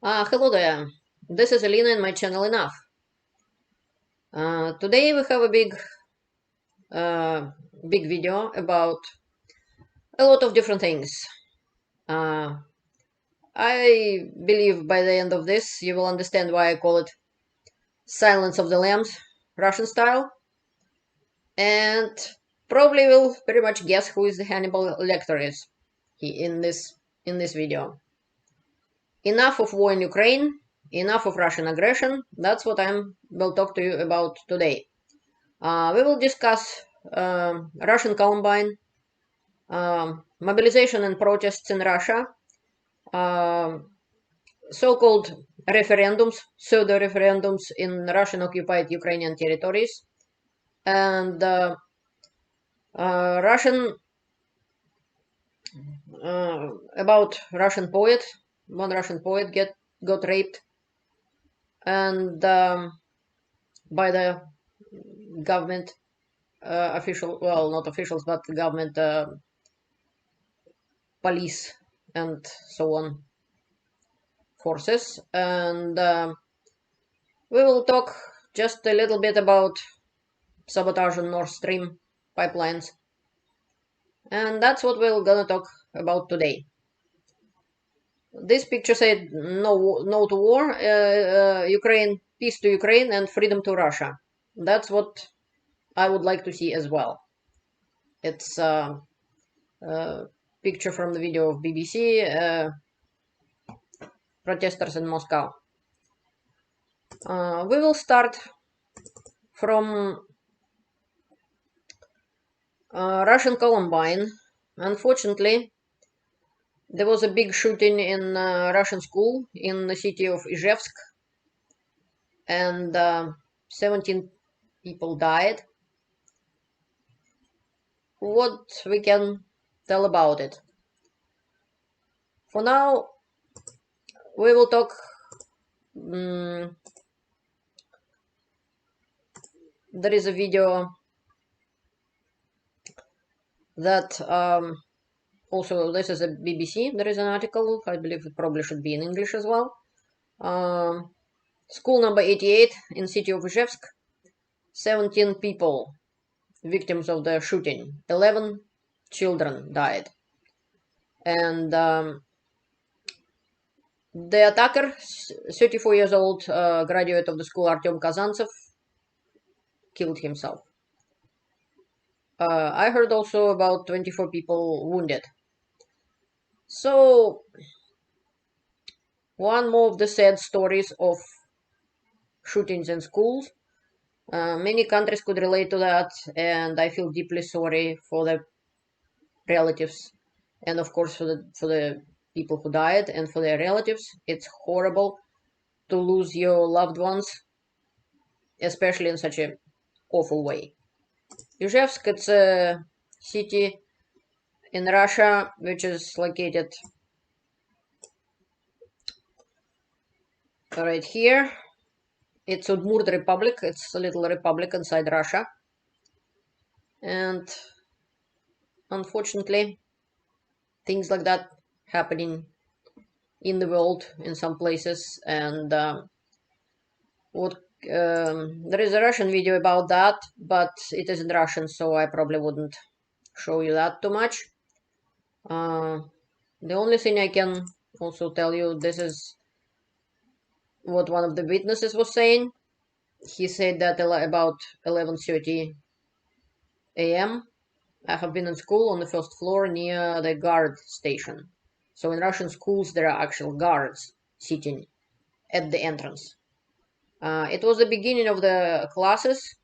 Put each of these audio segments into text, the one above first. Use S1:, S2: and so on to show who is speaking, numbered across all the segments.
S1: Hello there, this is Elena and my channel Enough. Today we have a big video about a lot of different things. Uh, I believe by the end of this you will understand why I call it Silence of the Lambs, Russian style, and probably will pretty much guess who is the Hannibal Lecter is in this video. Enough of war in Ukraine, enough of Russian aggression. That's what I will talk to you about today. We will discuss Russian Columbine, mobilization and protests in Russia, so-called referendums, pseudo-referendums in Russian-occupied Ukrainian territories, and about Russian poet. One Russian poet got raped, and by the government official, well, not officials, but the government police and so on forces. And we will talk just a little bit about sabotage on Nord Stream pipelines. And that's what we're gonna talk about today. This picture said no to war, Ukraine, peace to Ukraine and freedom to Russia. That's what I would like to see as well. It's a picture from the video of BBC, protesters in Moscow. We will start from Russian Columbine. Unfortunately, there was a big shooting in a Russian school in the city of Ijevsk, and 17 people died. What we can tell about it? For now, we will talk. There is a video that also, this is a BBC. There is an article. I believe it probably should be in English as well. School number 88 in city of Ijevsk. 17 people victims of the shooting. 11 children died. And the attacker, 34 years old, graduate of the school, Artem Kazantsev, killed himself. I heard also about 24 people wounded. So, one more of the sad stories of shootings in schools. Many countries could relate to that, and I feel deeply sorry for the relatives, and of course for the people who died and for their relatives. It's horrible to lose your loved ones, especially in such an awful way. Ijevsk, it's a city in Russia which is located right here. It's Udmurt Republic. It's a little republic inside Russia. And unfortunately, things like that happening in the world in some places. And there is a Russian video about that, but it is in Russian, so I probably wouldn't show you that too much. The only thing I can also tell you, this is what one of the witnesses was saying. He said that about 11:30 a.m. I have been in school on the first floor near the guard station. So in Russian schools, there are actual guards sitting at the entrance. It was the beginning of the classes,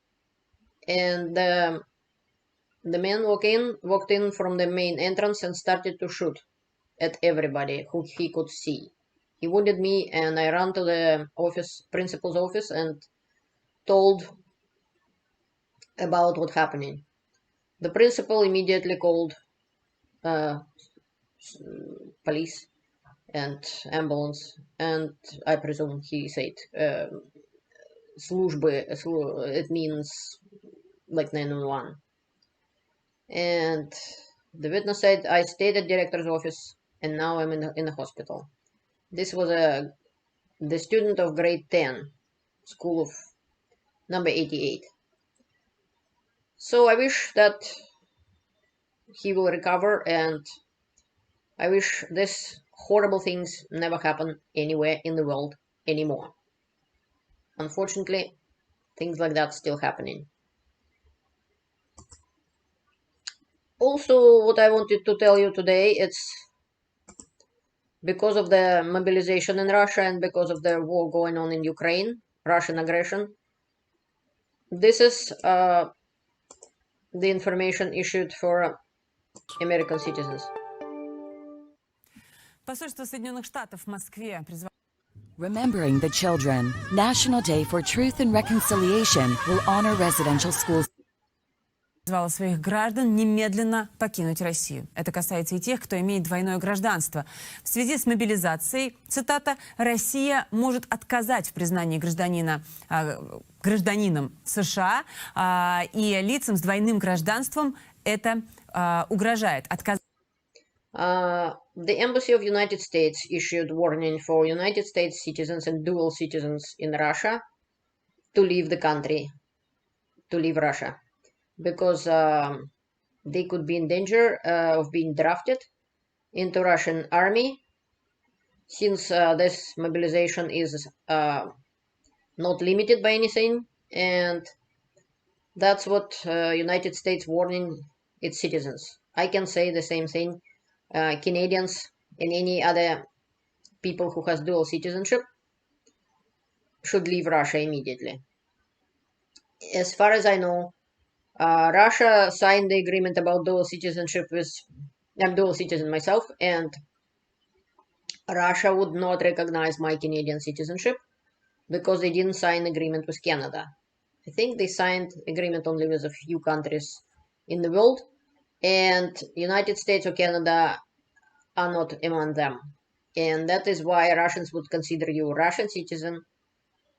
S1: and the man walked in from the main entrance and started to shoot at everybody who he could see. He wounded me, and I ran to the principal's office, and told about what happening. The principal immediately called police and ambulance, and I presume he said службы, it means like 911. And the witness said, I stayed at director's office and now I'm in the hospital. This was a the student of grade 10, school of number 88. So I wish that he will recover, and I wish this horrible things never happen anywhere in the world anymore. Unfortunately, things like that still happening. Also, what I wanted to tell you today, it's because of the mobilization in Russia and because of the war going on in Ukraine, Russian aggression. This is the information issued for American citizens.
S2: Посольство Соединенных Штатов в Москве призвало
S3: Remembering the Children, National Day for Truth and Reconciliation will honor residential schools.
S2: Своих граждан немедленно покинуть Россию. Это касается и тех, кто имеет двойное гражданство. В связи с мобилизацией, цитата, «Россия может отказать в признании гражданином США и лицам с двойным гражданством это угрожает».
S1: The Embassy of United States issued warning for United States citizens and dual citizens in Russia to leave the country, to leave Russia, because they could be in danger of being drafted into Russian army, since this mobilization is not limited by anything, and that's what United States warning its citizens. I can say the same thing. Canadians and any other people who has dual citizenship should leave Russia immediately. As far as I know, Russia signed the agreement about dual citizenship with... I'm dual citizen myself, and Russia would not recognize my Canadian citizenship because they didn't sign agreement with Canada. I think they signed agreement only with a few countries in the world, and United States or Canada are not among them. And that is why Russians would consider you a Russian citizen,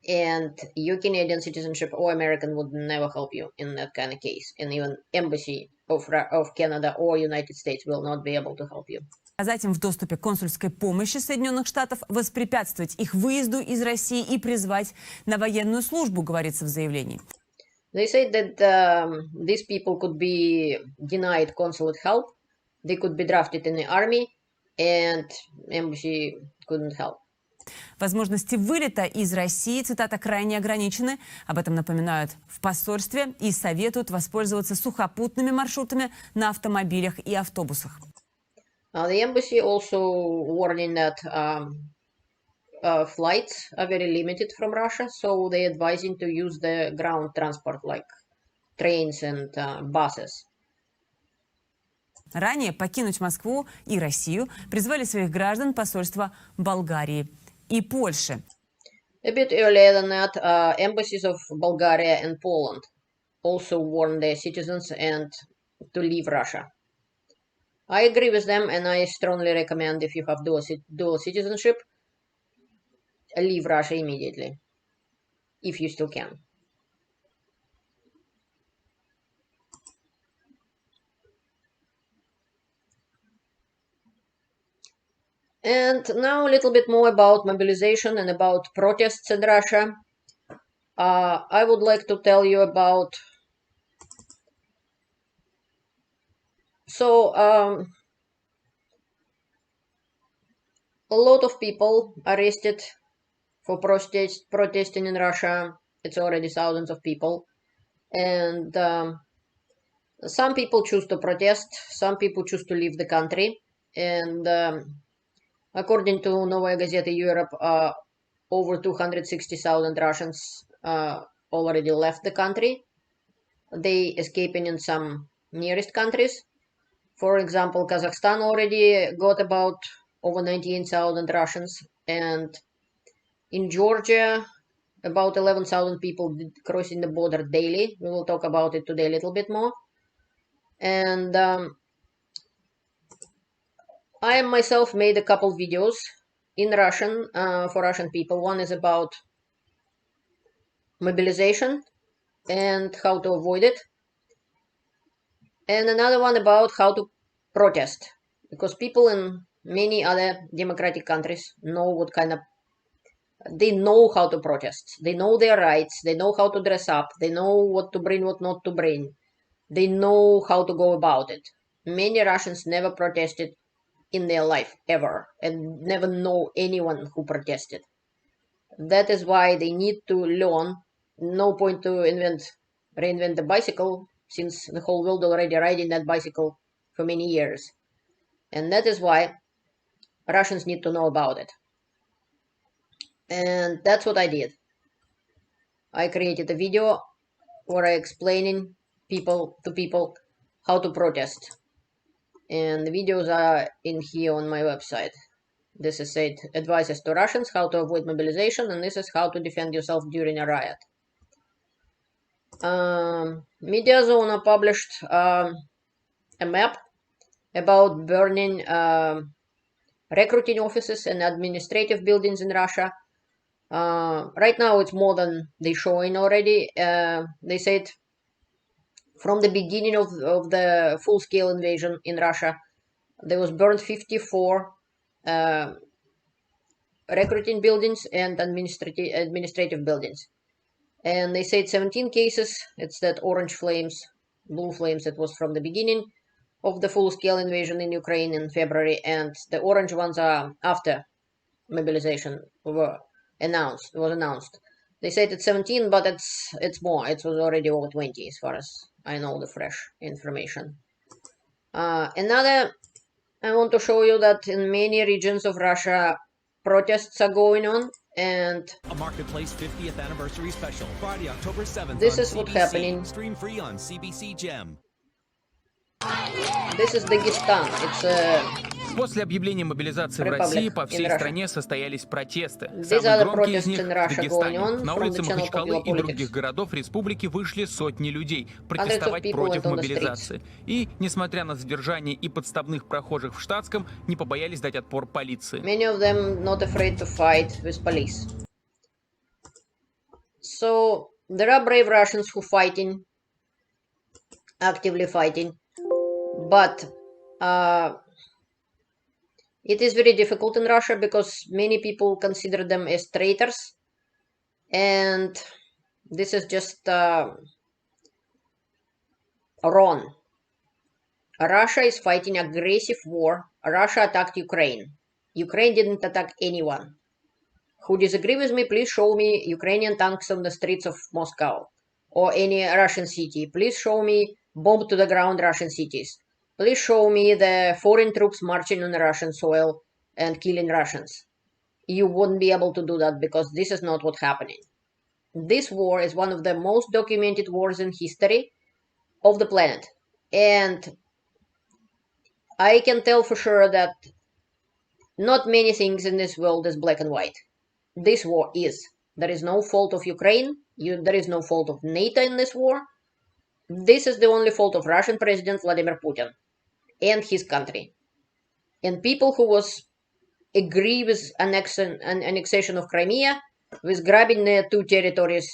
S1: and your Canadian citizenship or American would never help you in that kind of case. And even Embassy of Canada or United States will not be able to help you.
S2: Отказать им в доступе к консульской помощи Соединенных Штатов, воспрепятствовать их выезду из России и призвать на военную службу, говорится в заявлении.
S1: They said that these people could be denied consulate help, they could be drafted in the army, and embassy couldn't help.
S2: Возможности вылета из России, цитата, крайне ограничены. Об этом напоминают в посольстве и советуют воспользоваться сухопутными маршрутами на автомобилях и автобусах.
S1: The embassy also warning that flights are very limited from Russia, so they advising to use the ground transport like trains and buses.
S2: Ранее покинуть Москву и Россию призвали своих граждан посольства Болгарии и Польши.
S1: A bit earlier than that, embassies of Bulgaria and Poland also warned their citizens and to leave Russia. I agree with them, and I strongly recommend, if you have dual citizenship, leave Russia immediately, if you still can. And now a little bit more about mobilization and about protests in Russia. I would like to tell you about... a lot of people arrested for protesting in Russia. It's already thousands of people. And some people choose to protest, some people choose to leave the country. And according to Novaya Gazeta Europe, over 260,000 Russians already left the country. They escaping in some nearest countries. For example, Kazakhstan already got about over 19,000 Russians, and in Georgia, about 11,000 people crossing the border daily. We will talk about it today a little bit more. And I myself made a couple videos in Russian for Russian people. One is about mobilization and how to avoid it, and another one about how to protest, because people in many other democratic countries know what kind of they know how to protest. They know their rights. They know how to dress up. They know what to bring, what not to bring. They know how to go about it. Many Russians never protested in their life, ever, and never know anyone who protested. That is why they need to learn. No point to reinvent the bicycle, since the whole world already riding that bicycle for many years. And that is why Russians need to know about it. And that's what I did. I created a video where I explaining to people how to protest. And the videos are in here on my website. This is 8 advices to Russians how to avoid mobilization, and this is how to defend yourself during a riot. Mediazona published a map about burning recruiting offices and administrative buildings in Russia. Right now it's more than they're showing already. They said from the beginning of the full-scale invasion in Russia, there was burned 54 recruiting buildings and administrative buildings. And they said 17 cases, it's that orange flames, blue flames that was from the beginning of the full-scale invasion in Ukraine in February, and the orange ones are after mobilization was announced. They said it's 17, but it's more. It was already over 20 as far as I know the fresh information. Another, I want to show you that in many regions of Russia, protests are going on, and
S4: a Marketplace 50th anniversary special, Friday, October 7th.
S1: This
S4: on
S1: is what's
S4: CBC.
S1: happening.
S4: Stream free on CBC Gem.
S1: This is Dagestan. It's
S5: После объявления мобилизации в России по всей стране состоялись протесты.
S1: These are
S5: Самый
S1: the
S5: громкий из
S1: protests
S5: них
S1: in
S5: в
S1: Russia
S5: Дагестане.
S1: going on
S5: На
S1: from the
S5: улицы
S1: channel
S5: Махачкалы
S1: Popular
S5: и
S1: Politics.
S5: других городов республики вышли сотни людей
S1: Hundreds of
S5: протестовать
S1: people
S5: против
S1: went on the
S5: мобилизации. И, несмотря на задержание и подставных прохожих в штатском, не побоялись дать отпор полиции.
S1: Many of them not afraid to fight with police. So there are brave Russians who fighting, actively fighting, but it is very difficult in Russia because many people consider them as traitors, and this is just wrong. Russia is fighting aggressive war. Russia attacked Ukraine. Ukraine didn't attack anyone. Who disagree with me, please show me Ukrainian tanks on the streets of Moscow or any Russian city. Please show me bomb to the ground Russian cities. Please show me the foreign troops marching on the Russian soil and killing Russians. You wouldn't be able to do that because this is not what's happening. This war is one of the most documented wars in history of the planet. And I can tell for sure that not many things in this world is black and white. This war is. There is no fault of Ukraine. There is no fault of NATO in this war. This is the only fault of Russian President Vladimir Putin and his country. And people who agree with annexation of Crimea, with grabbing the two territories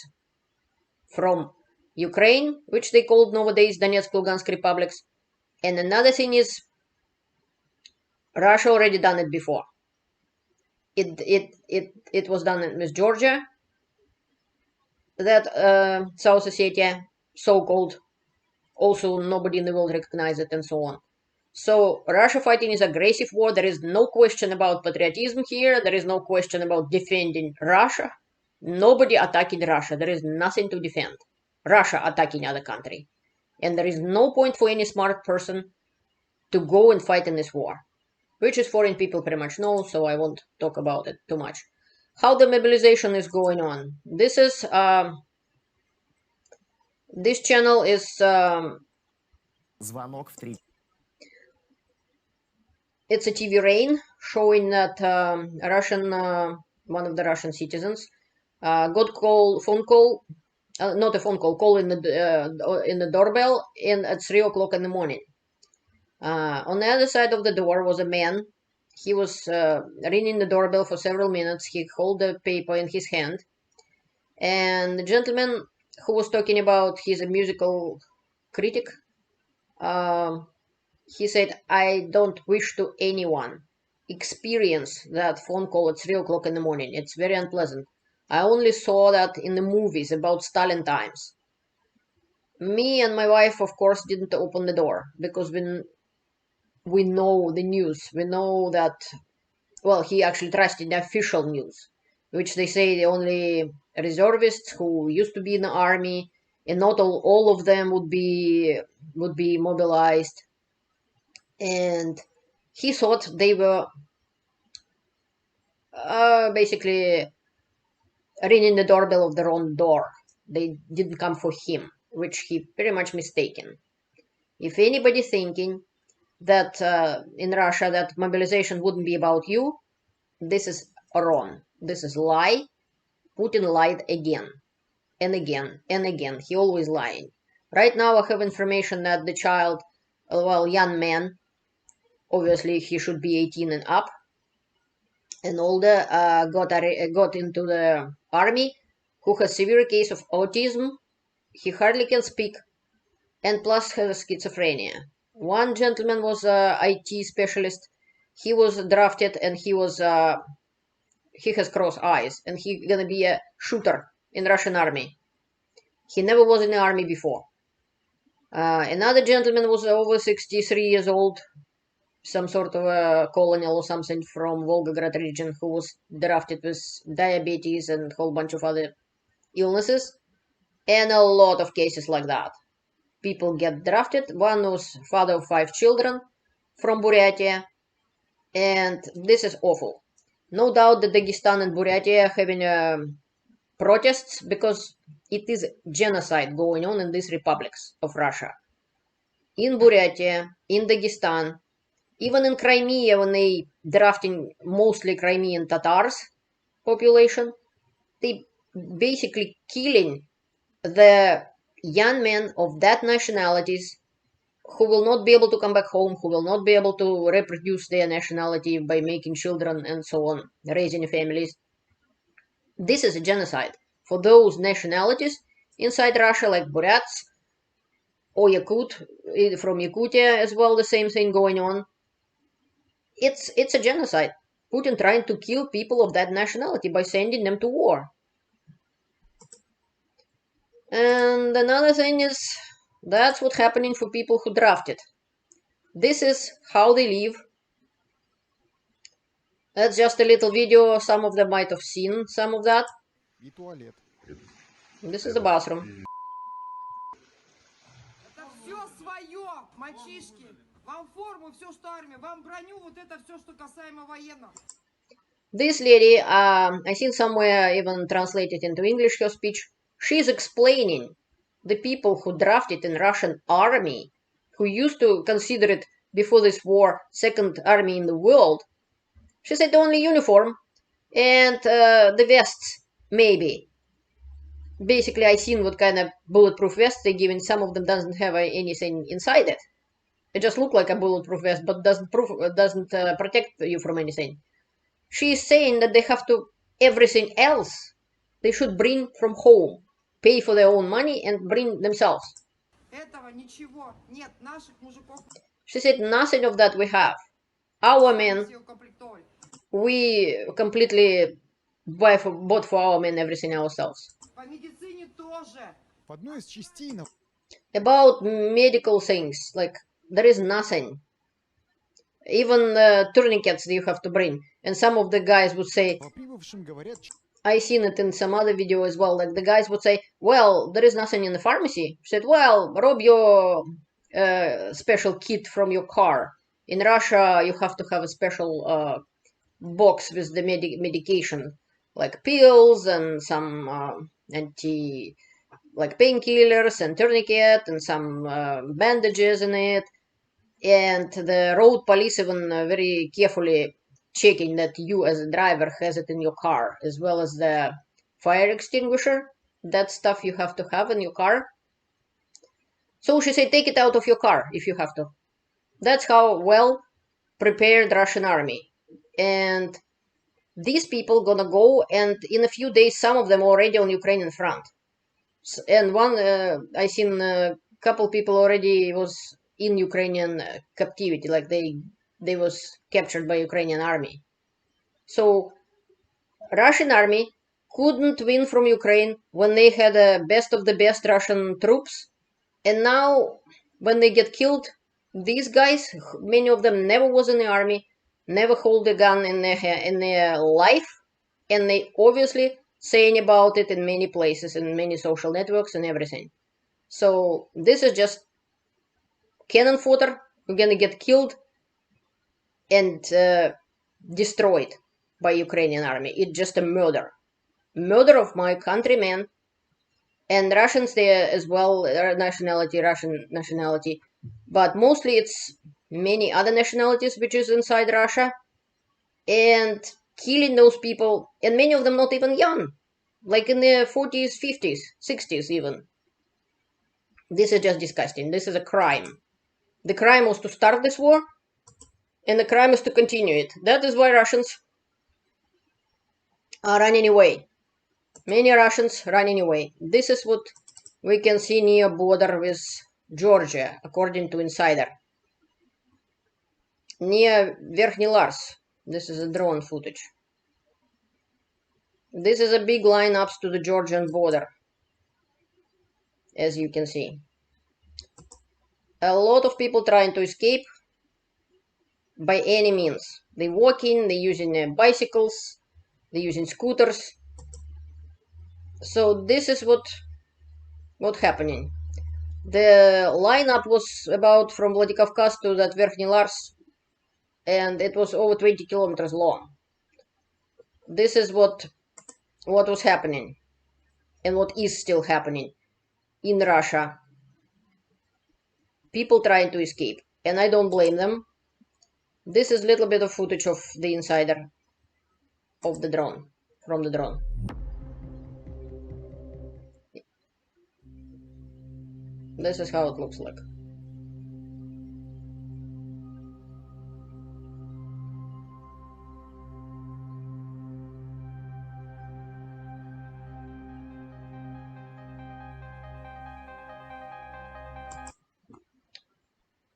S1: from Ukraine, which they called nowadays Donetsk, Lugansk republics. And another thing is, Russia already done it before. It was done with Georgia, that South Ossetia, so-called, also nobody in the world recognizes it, and so on. So Russia fighting is aggressive war. There is no question about patriotism here. There is no question about defending Russia. Nobody attacking Russia. There is nothing to defend. Russia attacking other country. And there is no point for any smart person to go and fight in this war, which is foreign people pretty much know, so I won't talk about it too much. How the mobilization is going on. This is this channel is it's a TV rain showing that one of the Russian citizens got phone call, not a phone call in the doorbell at 3 o'clock in the morning. On the other side of the door was a man. He was ringing the doorbell for several minutes. He held the paper in his hand. And the gentleman who was talking about, he's a musical critic. He said, I don't wish to anyone experience that phone call at 3 o'clock in the morning. It's very unpleasant. I only saw that in the movies about Stalin times. Me and my wife, of course, didn't open the door because we know the news. We know that, well, he actually trusted the official news, which they say the only reservists who used to be in the army, and not all of them would be mobilized. And he thought they were basically ringing the doorbell of the wrong door. They didn't come for him, which he pretty much mistaken. If anybody thinking that in Russia that mobilization wouldn't be about you, this is wrong. This is lie. Putin lied again and again and again. He always lying. Right now I have information that the child, well, young man, obviously he should be 18 and up and older, got into the army, who has severe case of autism. He hardly can speak, and plus has schizophrenia. One gentleman was a IT specialist. He was drafted, and he has cross eyes, and he gonna be a shooter in Russian army. He never was in the army before. Another gentleman was over 63 years old, some sort of a colonel or something from Volgograd region, who was drafted with diabetes and a whole bunch of other illnesses, and a lot of cases like that. People get drafted. One was father of 5 children from Buryatia, and this is awful. No doubt that Dagestan and Buryatia are having protests because it is genocide going on in these republics of Russia. In Buryatia, in Dagestan, even in Crimea, when they drafting mostly Crimean Tatars population, they basically killing the young men of that nationalities who will not be able to come back home, who will not be able to reproduce their nationality by making children and so on, raising families. This is a genocide for those nationalities inside Russia, like Buryats or Yakut, from Yakutia as well, the same thing going on. It's a genocide. Putin trying to kill people of that nationality by sending them to war. And another thing is, that's what's happening for people who drafted. This is how they live. That's just a little video. Some of them might have seen some of that. This is the bathroom. This lady, I think somewhere even translated into English her speech, she's explaining the people who drafted in Russian army, who used to consider it before this war second army in the world. She said only uniform and the vests, maybe. Basically, I seen what kind of bulletproof vests they give, and some of them doesn't have anything inside it. It just look like a bulletproof vest, but doesn't protect you from anything. She's saying that they have to everything else they should bring from home, pay for their own money and bring themselves. She said nothing of that we have. Our men, we completely bought for our men everything ourselves. About medical things, like there is nothing. Even tourniquets you have to bring. And some of the guys would say, I seen it in some other video as well, like the guys would say, well, there is nothing in the pharmacy. She said, well, rob your special kit from your car. In Russia, you have to have a special box with the medication, like pills and some like painkillers and tourniquet and some bandages in it. And the road police even very carefully checking that you as a driver has it in your car, as well as the fire extinguisher. That stuff you have to have in your car. So she said, take it out of your car if you have to. That's how well prepared Russian army. And these people gonna go, and in a few days, some of them already on Ukrainian front. And one, I seen a couple people already was in Ukrainian captivity, like they they was captured by Ukrainian army. So Russian army couldn't win from Ukraine when they had the best of the best Russian troops. And now when they get killed, these guys, many of them never was in the army, never hold a gun in their life, and they obviously saying about it in many places, in many social networks and everything. So this is just cannon fodder. We're gonna get killed and destroyed by Ukrainian army. It's just a murder of my countrymen, and Russians there as well, Russian nationality, but mostly it's many other nationalities which is inside Russia, and killing those people, and many of them not even young, like in their 40s, 50s, 60s even. This is just disgusting. This is a crime. The crime was to start this war, and the crime is to continue it. That is why Russians are running away. Many Russians running away. This is what we can see near border with Georgia, according to Insider. Near Верхний Lars. This is a drone footage. This is a big line up to the Georgian border, as you can see. A lot of people trying to escape by any means. They're walking, they're using bicycles, they're using scooters. So this is what happening. The lineup was about from Vladikavkaz to that Верхний Lars, and it was over 20 kilometers long. This is what was happening, and what is still happening in Russia. People trying to escape, and I don't blame them. This is a little bit of footage of the Insider of the drone, from the drone. This is how it looks like.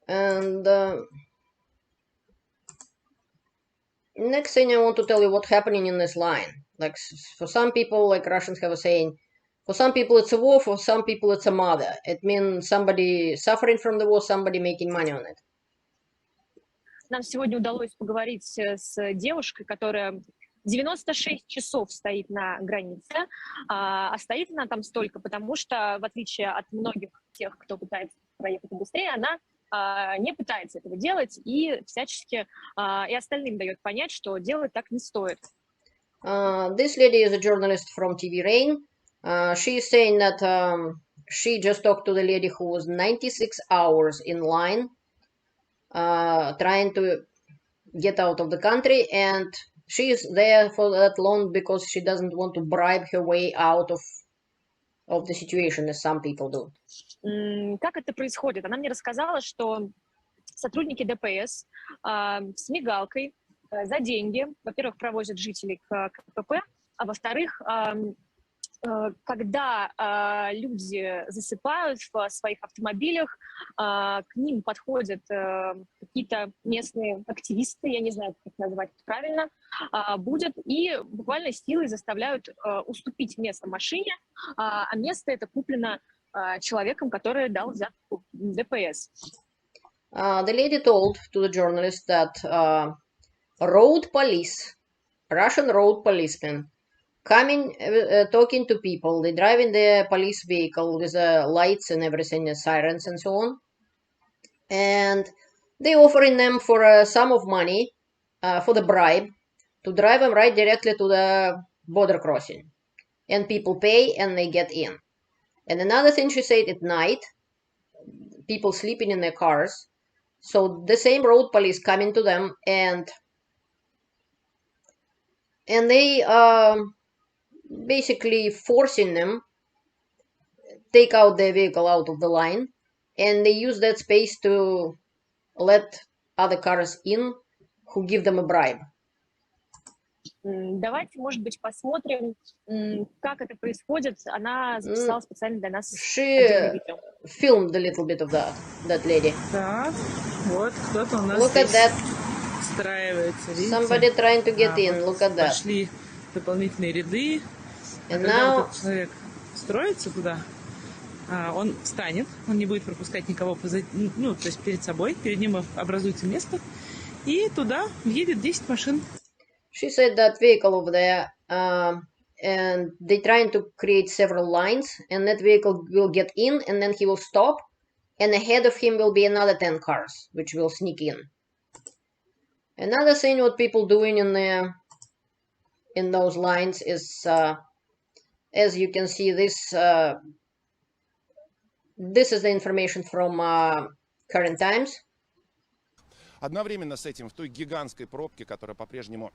S1: And next thing I want to tell you what's happening in this line. Like for some people, like Russians have a saying, for some people it's a war, for some people it's a mother. It means somebody suffering from the war, somebody making money on it.
S6: Нам сегодня удалось поговорить с девушкой, которая 96 часов стоит на границе, а стоит она там столько, потому что, в отличие от многих тех, кто пытается проехать быстрее, она не пытается этого делать и всячески и остальным дает понять, что делать так не стоит.
S1: This lady is a journalist from TV Rain. She is saying that she just talked to the lady who was 96 hours in line trying to get out of the country, and she is there for that long because she doesn't want to bribe her way out of the situation, as some people do.
S6: Как это происходит? Она мне рассказала, что сотрудники ДПС с мигалкой за деньги, во-первых, провозят жителей к КПП, а во-вторых, когда люди засыпают в своих автомобилях, к ним подходят какие-то местные активисты, я не знаю, как назвать правильно, будут и буквально силой заставляют уступить место машине, а место это куплено человеком, который дал взятку ДПС.
S1: The lady told to the journalist that road police, Russian road policemen, coming, talking to people, they drive in their police vehicle with lights and everything, sirens and so on, and they offering them for a sum of money, for the bribe, to drive them right directly to the border crossing, and people pay and they get in. And another thing she said, at night, people sleeping in their cars, so the same road police coming to them and they basically forcing them take out their vehicle out of the line, and they use that space to let other cars in who give them a bribe.
S6: Давайте, может быть, посмотрим, как это происходит. Она записала специально для нас отдельное видео.
S1: Filmed a little bit of that lady.
S7: Так, вот кто-то у нас
S1: Look
S7: здесь.
S1: at that
S7: встраивается, видите?
S1: Somebody trying to get in. Look at that.
S7: Пошли дополнительные ряды. А
S1: And
S7: когда
S1: now
S7: вот этот человек встроится туда, он встанет, он не будет пропускать никого позади, ну, то есть перед собой, перед ним образуется место, и туда въедет 10 машин.
S1: she said that vehicle over there, and they're trying to create several lines, and that vehicle will get in, and then he will stop, and ahead of him will be another 10 cars, which will sneak in. Another thing what people doing in there, in those lines is, as you can see, this is the information from current times.
S8: Одновременно с этим в той гигантской пробке, которая по-прежнему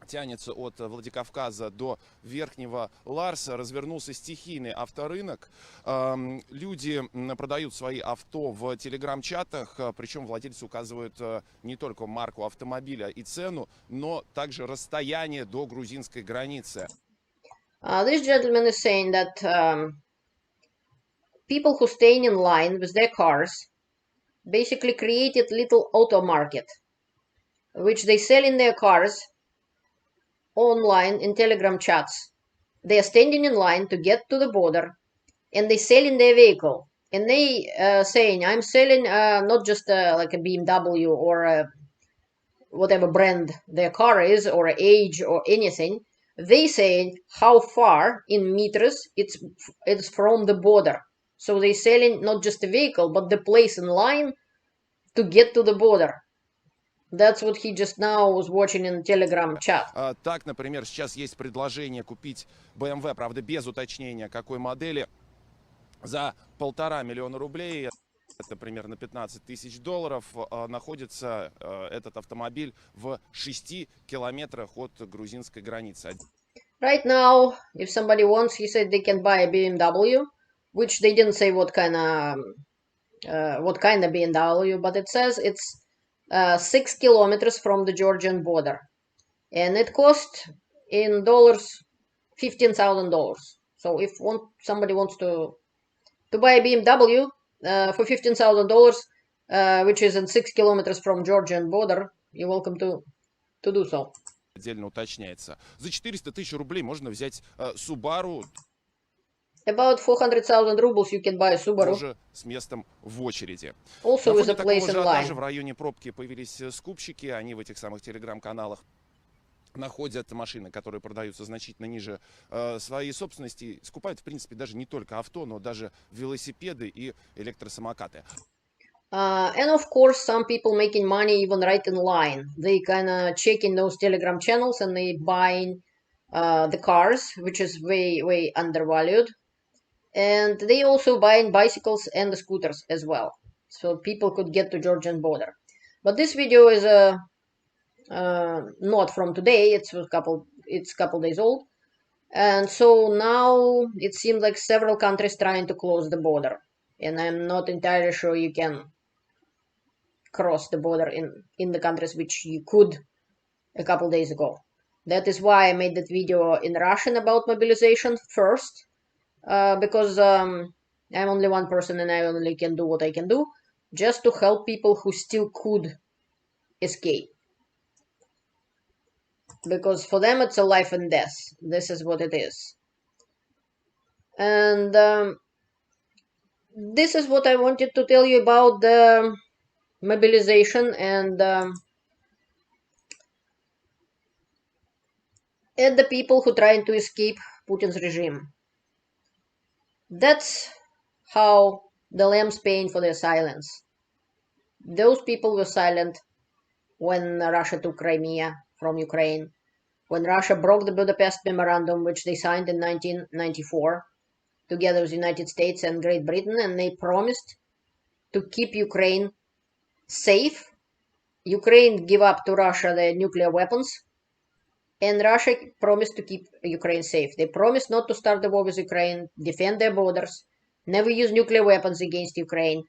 S8: тянется от Владикавказа до Верхнего Ларса, развернулся стихийный авторынок. Люди продают свои авто в телеграм-чатах, причем владельцы указывают не только марку автомобиля и цену, но также расстояние до грузинской границы.
S1: This gentleman is saying that people who staying in line with their cars basically created little auto market, which they sell in their cars online in telegram chats. They are standing in line to get to the border, and they sell in their vehicle. And they saying, I'm selling not just like a BMW or whatever brand their car is, or age or anything. They saying how far in meters it's from the border. So they selling not just the vehicle, but the place in line to get to the border. That's what he just now was watching in Telegram chat.
S8: Так, например, сейчас есть предложение купить BMW, правда, без уточнения какой модели, за $1,5 миллиона рублей. Это примерно 15 тысяч долларов. Находится этот автомобиль в 6 километрах от грузинской границы.
S1: Right now, if somebody wants, he said they can buy a BMW, which they didn't say what kind of BMW, but it says it's 6 kilometers from the Georgian border, and it cost in dollars $15,000. So if somebody wants to buy a BMW for $15,000, which is in 6 kilometers from Georgian border, you're welcome to do so.
S8: Отдельно уточняется. За 400 тысяч рублей можно взять Subaru.
S1: About 400,000 rubles you can buy a Subaru.
S8: Тоже с местом в очереди.
S1: Also with a place in line.
S8: В районе пробки появились скупщики. Они в этих самых телеграм-каналах находят машины, которые продаются значительно ниже своей собственности. Скупают, в принципе, даже не только авто, но даже велосипеды и электросамокаты.
S1: And of course, some people making money even right in line. They kind of checking those Telegram channels and they buying the cars, which is way, way undervalued. And they also buying bicycles and the scooters as well. So people could get to Georgian border. But this video is not from today. It's a couple days old. And so now it seems like several countries trying to close the border. And I'm not entirely sure you can cross the border in the countries which you could a couple days ago. That is why I made that video in Russian about mobilization first, because I'm only one person and I only can do what I can do, just to help people who still could escape. Because for them it's a life and death. This is what it is. And this is what I wanted to tell you about the mobilization and the people who trying to escape Putin's regime. That's how the lambs paying for their silence. Those people were silent when Russia took Crimea from Ukraine, when Russia broke the Budapest Memorandum, which they signed in 1994, together with the United States and Great Britain, and they promised to keep Ukraine safe. Ukraine give up to Russia their nuclear weapons, and Russia promised to keep Ukraine safe. They promised not to start the war with Ukraine, defend their borders, never use nuclear weapons against Ukraine,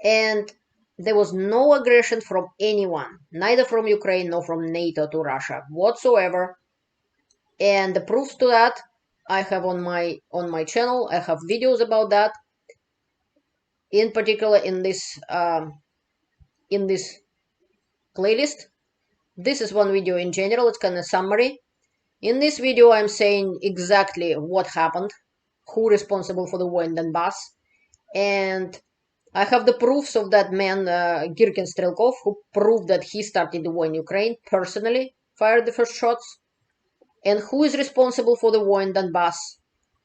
S1: and there was no aggression from anyone, neither from Ukraine nor from NATO to Russia whatsoever. And the proofs to that I have on my channel. I have videos about that. In particular, in this playlist. This is one video in general, it's kind of summary. In this video, I'm saying exactly what happened, who responsible for the war in Donbass, and I have the proofs of that man, Girkin Strelkov, who proved that he started the war in Ukraine, personally fired the first shots, and who is responsible for the war in Donbass,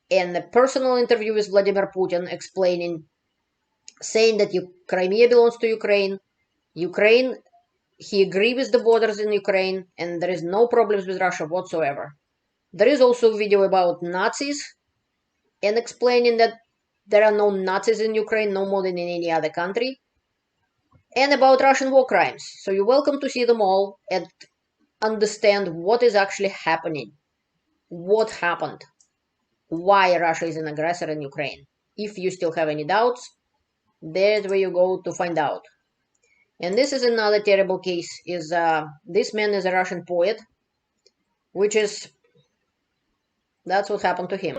S1: and a personal interview with Vladimir Putin explaining, saying that Crimea belongs to Ukraine, he agrees with the borders in Ukraine, and there is no problems with Russia whatsoever. There is also a video about Nazis, and explaining that there are no Nazis in Ukraine, no more than in any other country, and about Russian war crimes. So you're welcome to see them all and understand what is actually happening, what happened, why Russia is an aggressor in Ukraine. If you still have any doubts, there's where you go to find out. And this is another terrible case. This man is a Russian poet, which is, that's what happened to him.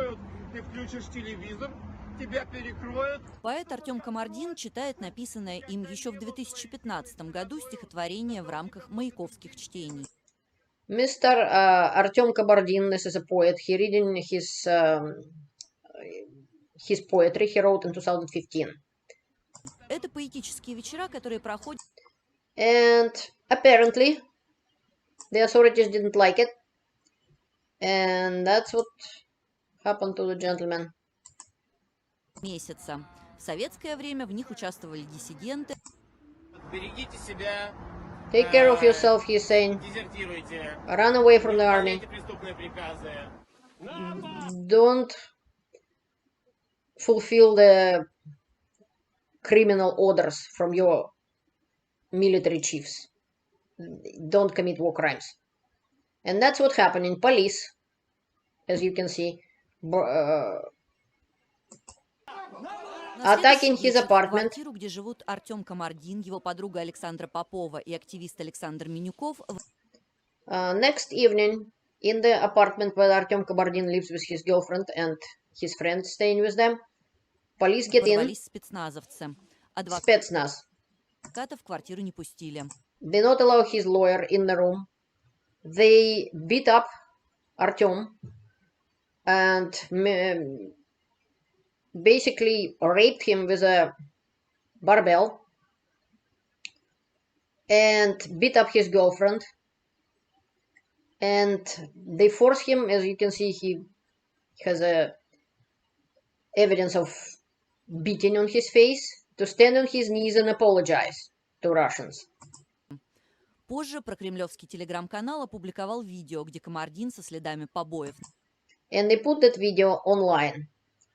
S9: Поэт Артем Камардин читает написанное им еще в 2015 году стихотворение в рамках маяковских чтений.
S1: Mr. Artyom Kabardin, this is a poet. He reading his poetry he wrote in 2015.
S9: Это поэтические вечера, которые проходят.
S1: And apparently, the authorities didn't like it. And that's what happened to the gentleman.
S9: Месяца. В советское время в них участвовали диссиденты.
S10: Берегите себя.
S1: Take care of yourself, he's saying. Run away from the army. Don't fulfill the criminal orders from your military chiefs. Don't commit war crimes. And that's what happened in police, as you can see. Attacking his apartment.
S9: Квартиру, где живут Артем Камардин, его подруга Александра Попова и активист Александр Менюков.
S1: Next evening, in the apartment where Artyom Kabardin lives with his girlfriend and his friends staying with them, police get in.
S9: Спецназовцы.
S1: Спецназ.
S9: Адвоката в квартиру не пустили.
S1: They not allow his lawyer in the room. They beat up Artyom and basically raped him with a barbell and beat up his girlfriend, and they force him, as you can see, he has a evidence of beating on his face, to stand on his knees and apologize to Russians.
S9: Позже прокремлевский телеграм-канал опубликовал видео, где Камардин со следами побоев.
S1: And they put that video online.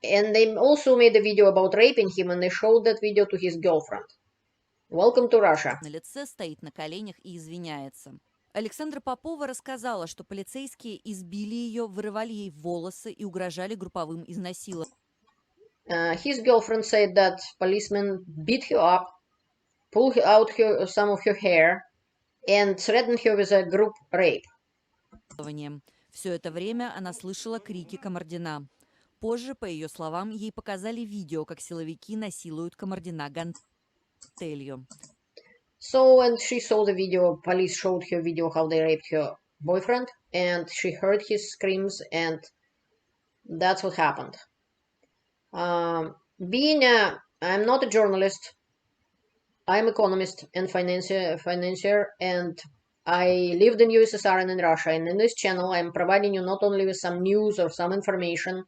S1: And they also made a video about raping him, and they showed that video to his girlfriend. Welcome to Russia.
S9: На лице стоит на коленях и извиняется. Александра Попова рассказала, что полицейские избили ее, вырывали ей волосы и угрожали групповым изнасилованием.
S1: His girlfriend said that policemen beat her up, pulled out some of her hair, and threatened her with a group rape.
S9: Все это время она слышала крики Камардина. Позже, по ее словам, ей показали видео, как силовики насилуют Камардина гантелью.
S1: So, and she saw the video, police showed her video how they raped her boyfriend, and she heard his screams, and that's what happened. I'm not a journalist, I'm economist and financier, and I lived in USSR and in Russia, and in this channel I'm providing you not only with some news or some information,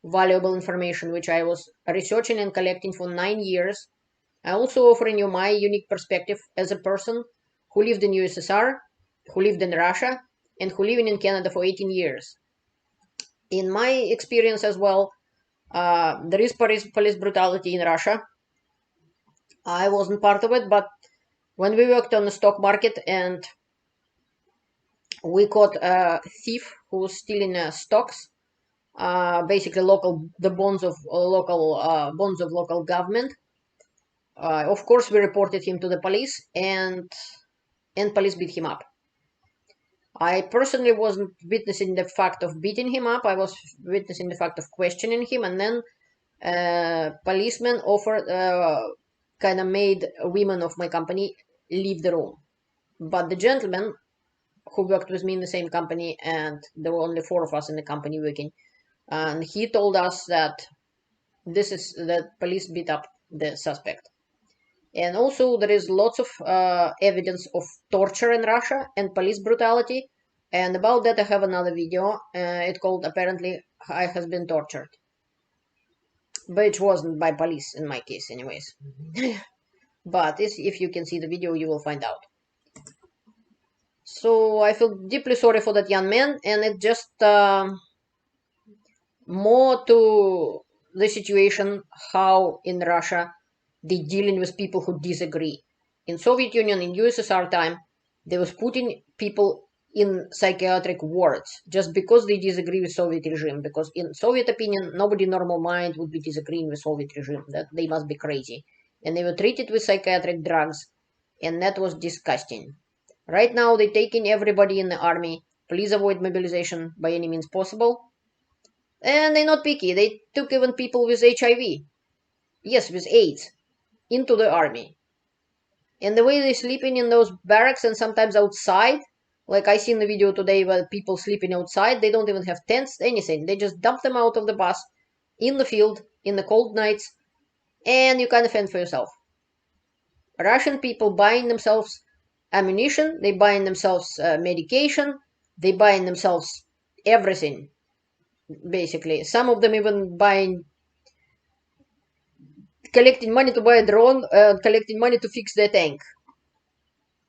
S1: valuable information, which I was researching and collecting for 9 years. I also offering you my unique perspective as a person who lived in USSR, who lived in Russia, and who lived in Canada for 18 years. In my experience as well, there is police brutality in Russia. I wasn't part of it, but when we worked on the stock market and we caught a thief who was stealing stocks, basically the bonds of local government. Of course, we reported him to the police, and police beat him up. I personally wasn't witnessing the fact of beating him up. I was witnessing the fact of questioning him, and then policemen offered, kind of made women of my company leave the room. But the gentleman who worked with me in the same company, and there were only 4 of us in the company working, and he told us that that police beat up the suspect. And also there is lots of evidence of torture in Russia and police brutality. And about that I have another video. It's called apparently I has been tortured. But it wasn't by police in my case anyways. But if you can see the video, you will find out. So I feel deeply sorry for that young man, and it just more to the situation how in Russia they dealing with people who disagree. In Soviet Union, in USSR time, they was putting people in psychiatric wards just because they disagree with Soviet regime. Because in Soviet opinion, nobody normal mind would be disagreeing with Soviet regime. That they must be crazy, and they were treated with psychiatric drugs, and that was disgusting. Right now, they're taking everybody in the army. Please avoid mobilization by any means possible. And they're not picky. They took even people with HIV. Yes, with AIDS. Into the army. And the way they're sleeping in those barracks and sometimes outside, like I seen the video today where people sleeping outside, they don't even have tents, anything. They just dump them out of the bus, in the field, in the cold nights, and you kind of fend for yourself. Russian people buying themselves ammunition, they buying themselves medication, they buying themselves everything, basically. Some of them even collecting money to buy a drone, collecting money to fix their tank.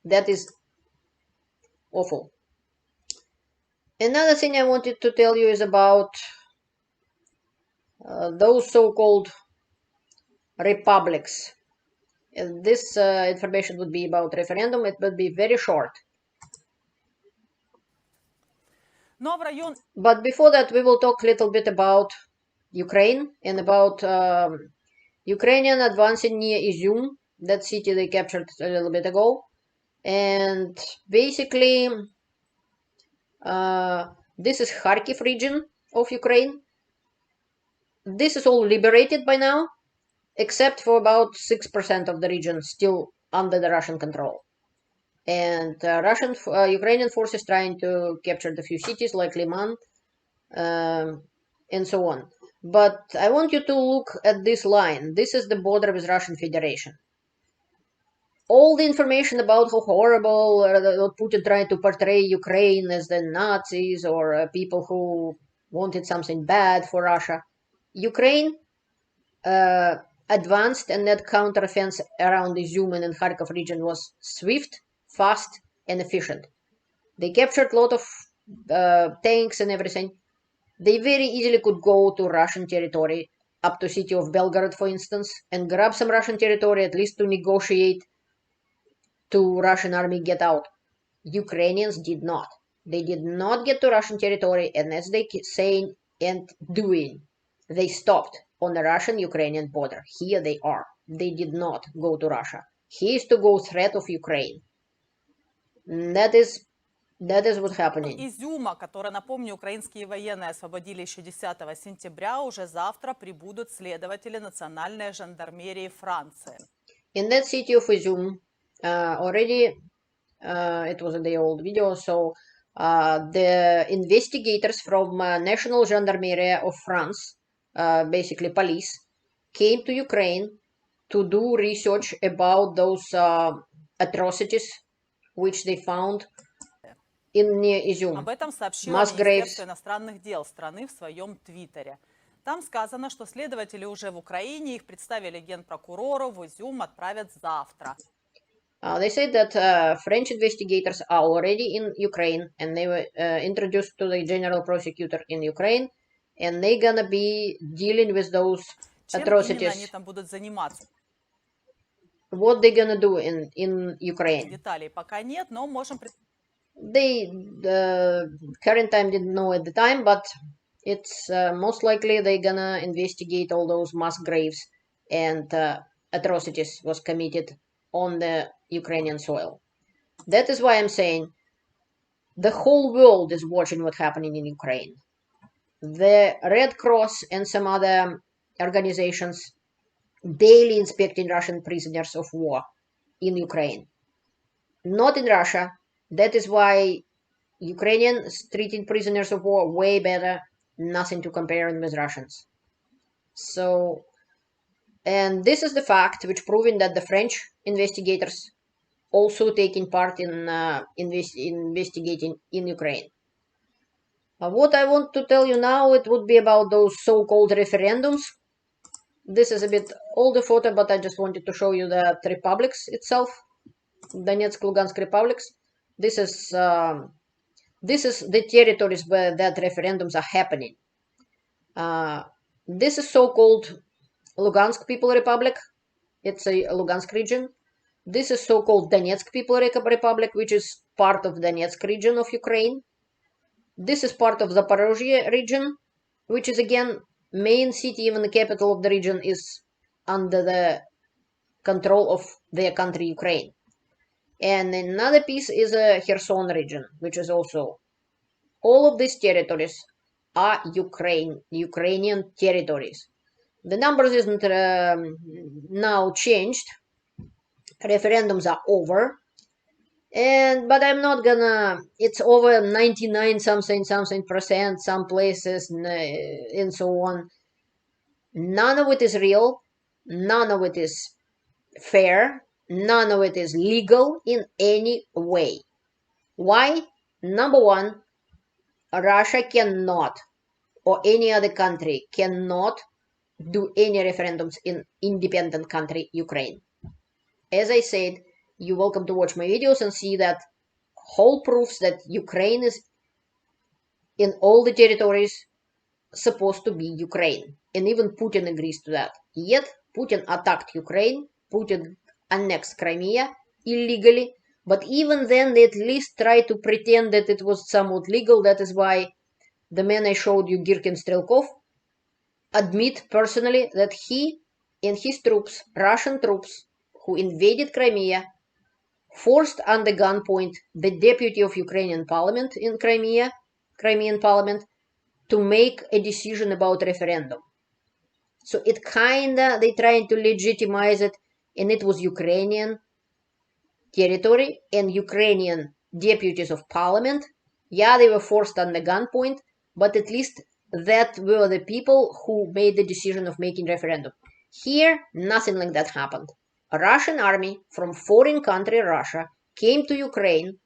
S1: That is awful. Another thing I wanted to tell you is about those so-called republics. This information would be about referendum. It would be very short. But before that, we will talk a little bit about Ukraine and about Ukrainian advancing near Izum, that city they captured a little bit ago. And basically, this is Kharkiv region of Ukraine. This is all liberated by now, except for about 6% of the region still under the Russian control. And Ukrainian forces trying to capture the few cities like Liman and so on. But I want you to look at this line. This is the border with Russian Federation. All the information about how horrible Putin trying to portray Ukraine as the Nazis or people who wanted something bad for Russia. Ukraine advanced and that counteroffensive around Izum and Kharkov region was swift, fast, and efficient. They captured a lot of tanks and everything. They very easily could go to Russian territory, up to city of Belgorod, for instance, and grab some Russian territory, at least to negotiate to Russian army get out. Ukrainians did not. They did not get to Russian territory, and as they saying and doing, they stopped on the Russian-Ukrainian border. Here they are. They did not go to Russia. Here is to go threat of Ukraine. That is what's happening.
S11: Изюма, который, напомню, украинские военные освободили еще 10 сентября, уже завтра прибудут следователи национальной жандармерии Франции.
S1: In that city of Izum, already, it was in the old video, so the investigators from National Gendarmerie of France, basically police, came to Ukraine to do research about those atrocities which they found in near Izum.
S11: Об этом сообщило Министерство иностранных дел страны в своем твиттере. Там сказано, что следователи уже в Украине, их представили генпрокурору, в Изюм отправят завтра.
S1: They said that French investigators are already in Ukraine, and they were introduced to the general prosecutor in Ukraine, and they're gonna be dealing with those atrocities.
S11: Чем именно они там будут заниматься?
S1: What they're gonna do in Ukraine?
S11: Деталей пока нет, но можем.
S1: They current time didn't know at the time, but it's most likely they're gonna investigate all those mass graves and atrocities was committed on the Ukrainian soil. That is why I'm saying the whole world is watching what's happening in Ukraine. The Red Cross and some other not in Russia. That is why Ukrainians treating prisoners of war way better. Nothing to compare with Russians. So, and this is the fact which proving that the French investigators also taking part in investigating in Ukraine. What I want to tell you now, it would be about those so-called referendums. This is a bit older photo, but I just wanted to show you the republics itself, Donetsk, Lugansk republics. This is the territories where that referendums are happening. This is so-called Lugansk People Republic. It's a Lugansk region. This is so-called Donetsk People Republic, which is part of Donetsk region of Ukraine. This is part of Zaporozhye region, which is again main city, even the capital of the region is under the control of their country, Ukraine. And another piece is a Kherson region, which is also, all of these territories are Ukrainian territories. The numbers isn't now changed. Referendums are over. But I'm not gonna, it's over 99 something percent, some places, and so on. None of it is real. None of it is fair. None of it is legal in any way. Why? Number one, Russia cannot, or any other country cannot do any referendums in independent country, Ukraine. As I said, you're welcome to watch my videos and see that whole proofs that Ukraine is in all the territories supposed to be Ukraine. And even Putin agrees to that. Yet Putin attacked Ukraine, Putin annexed Crimea illegally, but even then they at least try to pretend that it was somewhat legal. That is why the man I showed you, Girkin Strelkov, admit personally that he and his troops, Russian troops, who invaded Crimea, forced under gunpoint the deputy of Ukrainian parliament in Crimean parliament, to make a decision about referendum. So it kinda, they trying to legitimize it, and it was Ukrainian territory and Ukrainian deputies of parliament. Yeah, they were forced under gunpoint, but at least that were the people who made the decision of making referendum. Here, nothing like that happened. A Russian army from foreign country, Russia, came to Ukraine,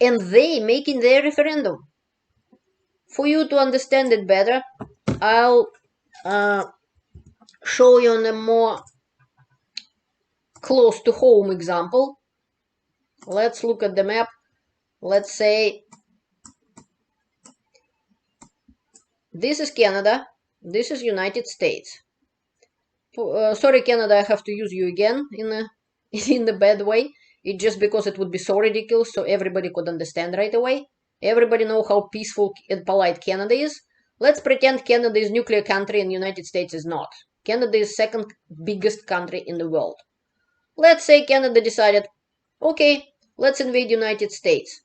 S1: and they making their referendum. For you to understand it better, I'll show you on a more close to home example. Let's look at the map. Let's say this is Canada, this is United States. Sorry, Canada, I have to use you again in a bad way. It's just because it would be so ridiculous, so everybody could understand right away. Everybody know how peaceful and polite Canada is. Let's pretend Canada is nuclear country and United States is not. Canada is second biggest country in the world. Let's say Canada decided, okay, let's invade United States.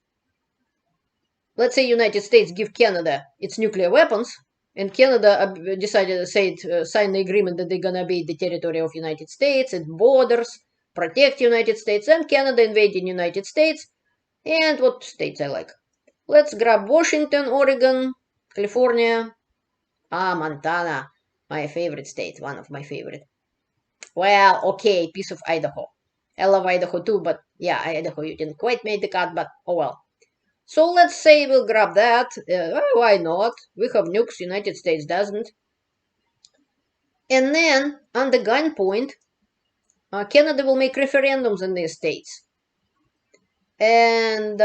S1: Let's say United States give Canada its nuclear weapons, and Canada decided to sign the agreement that they're gonna invade the territory of United States, its borders, protect United States, and Canada invading United States. And what states I like? Let's grab Washington, Oregon, California, Montana, my favorite state, one of my favorite. Well, okay, piece of Idaho. I love Idaho too, but yeah, Idaho, you didn't quite make the cut, but oh well. So let's say we'll grab that. Why not? We have nukes, United States doesn't. And then, on the gunpoint, Canada will make referendums in these states. And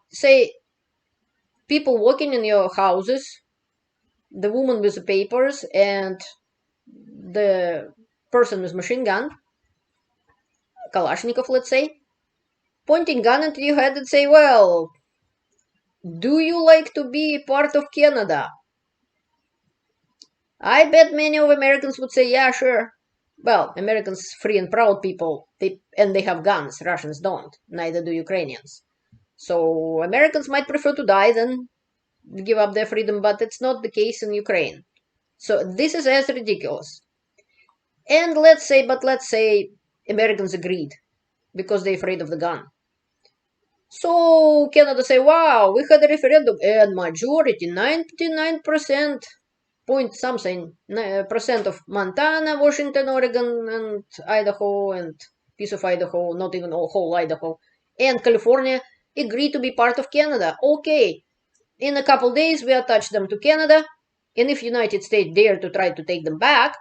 S1: say, people walking in your houses, the woman with the papers and the person with machine gun, Kalashnikov, let's say, pointing gun into your head and say, well, do you like to be part of Canada? I bet many of Americans would say, yeah, sure. Well, Americans, free and proud people, they have guns. Russians don't. Neither do Ukrainians. So Americans might prefer to die than give up their freedom, but it's not the case in Ukraine. So this is as ridiculous. And let's say Americans agreed because they're afraid of the gun. So Canada say, wow, we had a referendum and majority, 99% point something percent of Montana, Washington, Oregon, and Idaho, and piece of Idaho, not even whole Idaho, and California agree to be part of Canada. Okay, in a couple days we attach them to Canada, and if United States dare to try to take them back,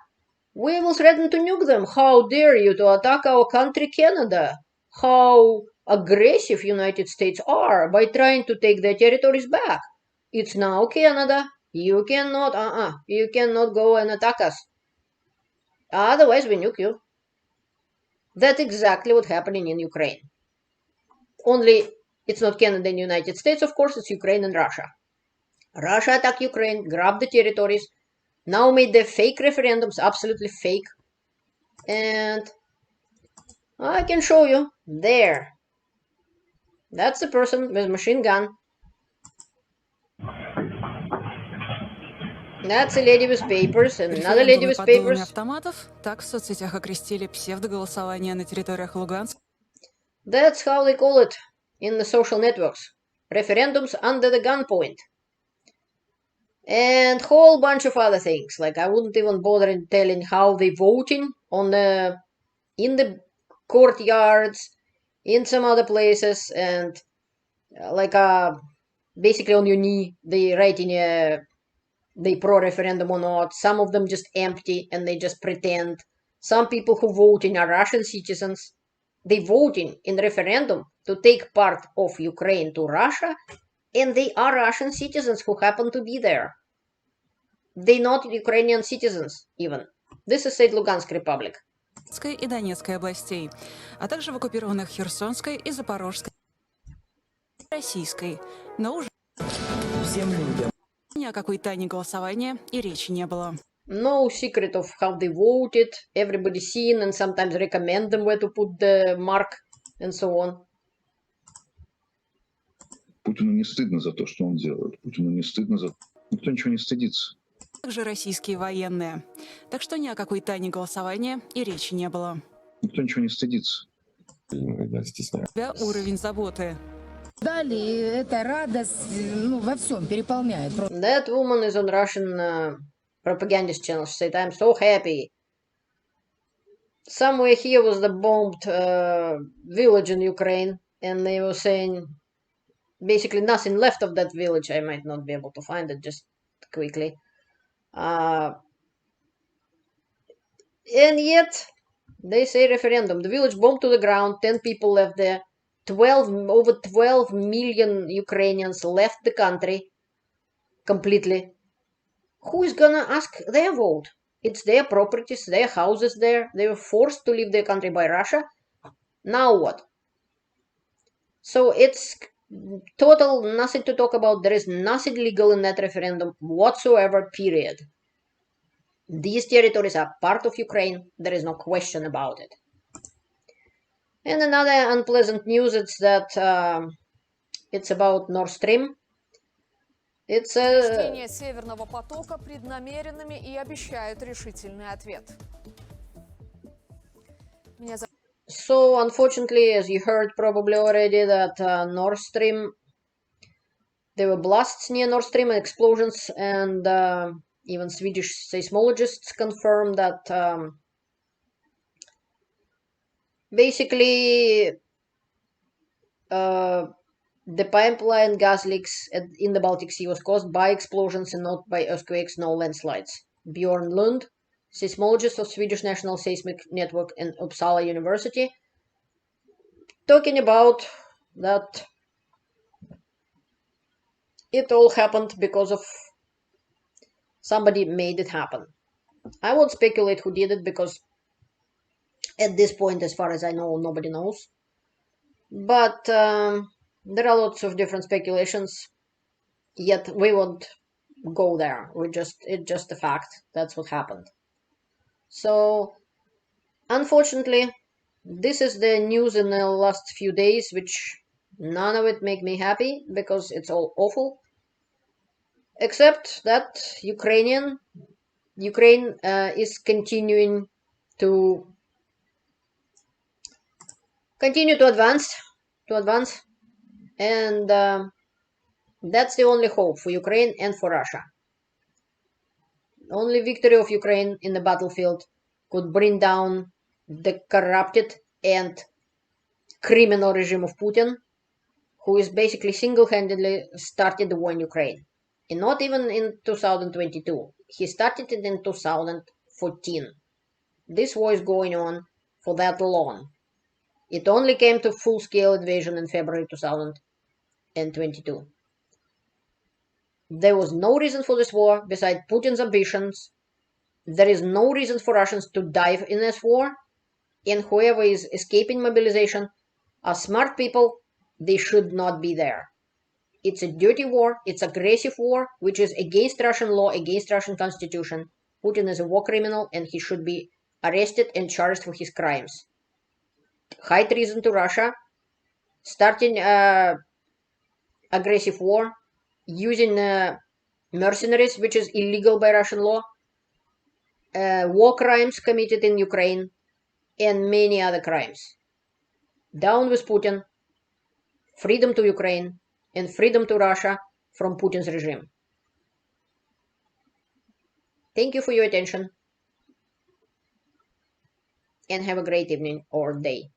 S1: we will threaten to nuke them. How dare you to attack our country, Canada? How aggressive United States are by trying to take their territories back. It's now Canada. You cannot go and attack us. Otherwise, we nuke you. That's exactly what's happening in Ukraine. Only it's not Canada and United States, of course, it's Ukraine and Russia. Russia attacked Ukraine, grabbed the territories, now made their fake referendums, absolutely fake. And I can show you. There. That's the person with machine gun. That's a lady with papers and another lady with
S2: под дулами
S1: papers.
S2: автоматов, так в соцсетях окрестили псевдоголосование на территориях Луганска.
S1: That's how they call it in the social networks. Referendums under the gunpoint. And whole bunch of other things. Like I wouldn't even bother in telling how they voting on in the courtyards, in some other places, and basically on your knee, they writing they pro-referendum or not. Some of them just empty and they just pretend. Some people who voting are Russian citizens. They voting in referendum to take part of Ukraine to Russia, and they are Russian citizens who happen to be there. They not Ukrainian citizens even. This is said Lugansk Republic.
S2: И Донецкой областей, а также в оккупированных Херсонской и Запорожской, Российской. Но уже
S12: всем людям.
S2: Ни о какой тайне голосования и речи не было.
S1: No secret of how they voted. Everybody seen and sometimes recommend them where to put the mark and so on.
S13: Путину не стыдно за то, что он делает. Путину не стыдно за... Никто ничего не стыдится.
S2: Также российские военные. Так что ни о какой тайне голосования и речи не было.
S13: Никто ничего не стыдится.
S2: У тебя уровень заботы.
S12: Далее эта радость, во всем переполняет.
S1: That woman is on Russian propagandist channel. She said, I'm so happy. Somewhere here was the bombed village in Ukraine, and they were saying basically nothing left of that village. I might not be able to find it just quickly. And yet, they say referendum. The village bombed to the ground, 10 people left there. Over 12 million Ukrainians left the country completely. Who is gonna ask their vote? It's their properties, their houses there. They were forced to leave their country by Russia. Now what? So it's total nothing to talk about. There is nothing legal in that referendum whatsoever, period. These territories are part of Ukraine. There is no question about it. And another unpleasant news is that it's about Nord Stream. It's
S14: Чтение Северного потока преднамеренными и обещают решительный ответ.
S1: So unfortunately, as you heard probably already, that Nord Stream, there were blasts near Nord Stream and explosions, and even Swedish seismologists confirmed that basically the pipeline gas leaks in the Baltic Sea was caused by explosions and not by earthquakes, no landslides. Björn Lund, seismologist of Swedish National Seismic Network and Uppsala University, talking about that it all happened because of somebody made it happen. I won't speculate who did it because at this point, as far as I know, nobody knows. But there are lots of different speculations, yet we won't go there. It's just a fact. That's what happened. So, unfortunately, this is the news in the last few days, which none of it make me happy because it's all awful. Except that Ukraine is continuing to advance. And that's the only hope for Ukraine and for Russia. Only victory of Ukraine in the battlefield could bring down the corrupted and criminal regime of Putin, who is basically single-handedly started the war in Ukraine. And not even in 2022. He started it in 2014. This war is going on for that long. It only came to full-scale invasion in February 2022. There was no reason for this war besides Putin's ambitions. There is no reason for Russians to die in this war, and whoever is escaping mobilization are smart people. They should not be there. It's a dirty war. It's aggressive war, which is against Russian law, against Russian constitution. Putin is a war criminal, and he should be arrested and charged for his crimes. High treason to Russia, starting aggressive war, using mercenaries, which is illegal by Russian law, war crimes committed in Ukraine, and many other crimes. Down with Putin, freedom to Ukraine, and freedom to Russia from Putin's regime. Thank you for your attention, and have a great evening or day.